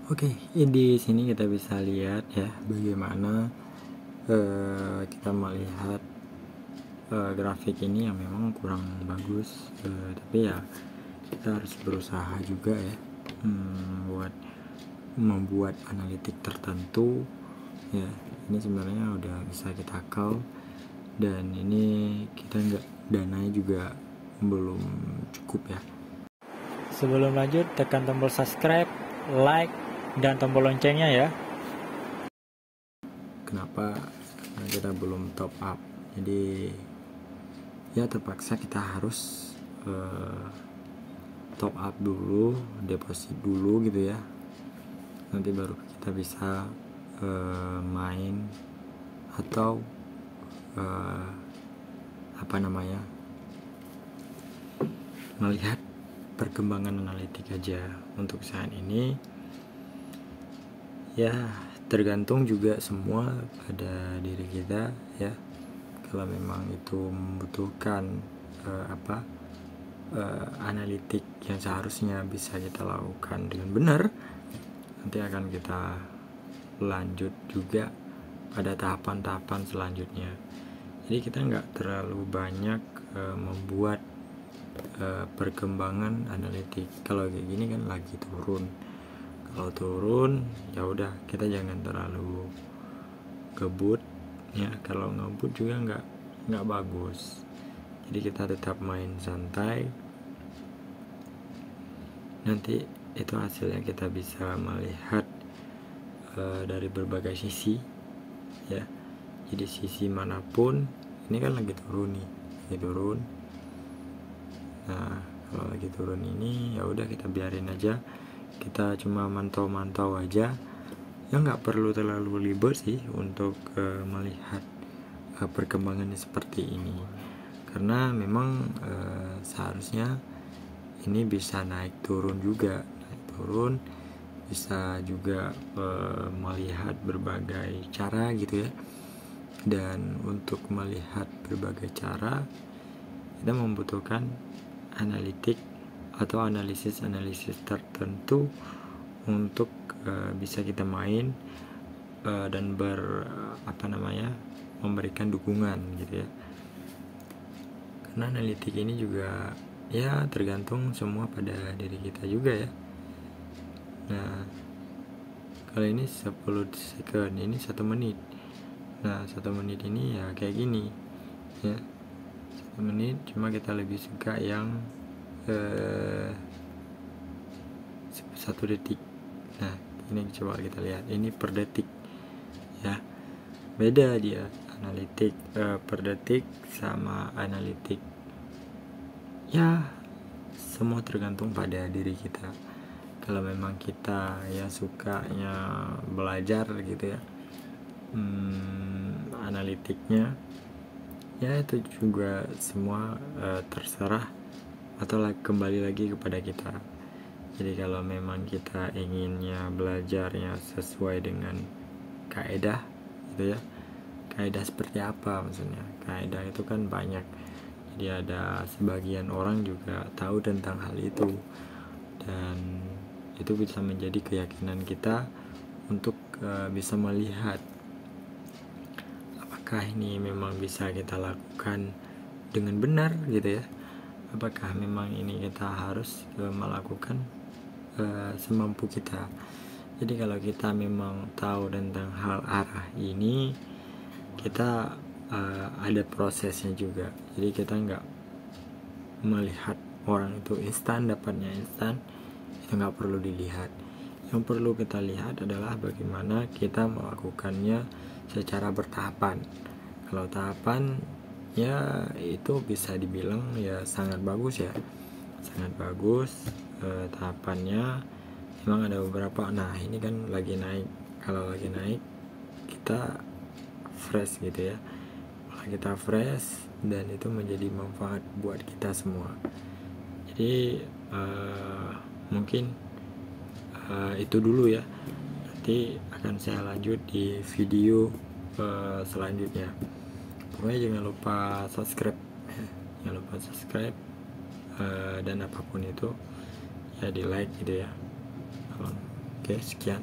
Oke, di sini kita bisa lihat ya bagaimana kita melihat grafik ini yang memang kurang bagus, tapi ya kita harus berusaha juga ya buat membuat analitik tertentu ya. Ini sebenarnya udah bisa kita call, dan ini kita nggak, dananya juga belum cukup ya. Sebelum lanjut, tekan tombol subscribe, like, dan tombol loncengnya ya. Kenapa? Karena kita belum top up, jadi ya terpaksa kita harus top up dulu, deposit dulu gitu ya. Nanti baru kita bisa main atau melihat perkembangan analitik aja. Untuk saat ini ya tergantung juga semua pada diri kita ya. Kalau memang itu membutuhkan analitik yang seharusnya bisa kita lakukan dengan benar, nanti akan kita lanjut juga pada tahapan-tahapan selanjutnya. Jadi kita nggak terlalu banyak membuat perkembangan analitik. Kalau kayak gini kan lagi turun. Kalau turun ya udah, kita jangan terlalu ngebut ya. Kalau ngebut juga nggak bagus. Jadi kita tetap main santai. Nanti itu hasilnya kita bisa melihat dari berbagai sisi ya. Jadi sisi manapun, ini kan lagi turun nih, lagi turun. Nah kalau lagi turun ini ya udah, kita biarin aja. Kita cuma mantau-mantau aja ya, nggak perlu terlalu ribet sih untuk melihat perkembangannya seperti ini, karena memang seharusnya ini bisa naik turun juga, naik turun bisa juga melihat berbagai cara gitu ya. Dan untuk melihat berbagai cara kita membutuhkan analitik atau analisis tertentu untuk bisa kita main dan memberikan dukungan gitu ya. Karena analitik ini juga ya tergantung semua pada diri kita juga ya. Nah kalau ini 10 second, ini 1 menit. Nah 1 menit ini ya kayak gini ya, 1 menit, cuma kita lebih suka yang 1 detik. Nah ini coba kita lihat, ini per detik ya, beda dia analitik per detik sama analitik ya. Semua tergantung pada diri kita. Kalau memang kita ya sukanya belajar gitu ya analitiknya ya, itu juga semua terserah atau kembali lagi kepada kita. Jadi kalau memang kita inginnya belajarnya sesuai dengan kaedah gitu ya, kaedah seperti apa maksudnya? Kaedah itu kan banyak, jadi ada sebagian orang juga tahu tentang hal itu, dan itu bisa menjadi keyakinan kita untuk bisa melihat apakah ini memang bisa kita lakukan dengan benar gitu ya. Apakah memang ini kita harus melakukan semampu kita. Jadi kalau kita memang tahu tentang hal arah ini, kita ada prosesnya juga. Jadi kita nggak melihat orang itu instan, dapatnya instan, itu nggak perlu dilihat. Yang perlu kita lihat adalah bagaimana kita melakukannya secara bertahapan. Kalau tahapan ya itu bisa dibilang ya sangat bagus ya, sangat bagus tahapannya. Memang ada beberapa. Nah ini kan lagi naik. Kalau lagi naik kita fresh gitu ya, kita fresh, dan itu menjadi manfaat buat kita semua. Jadi mungkin itu dulu ya. Nanti akan saya lanjut di video selanjutnya. Pokoknya jangan lupa subscribe ya. Jangan lupa subscribe dan apapun itu ya di like gitu ya. Oke, sekian.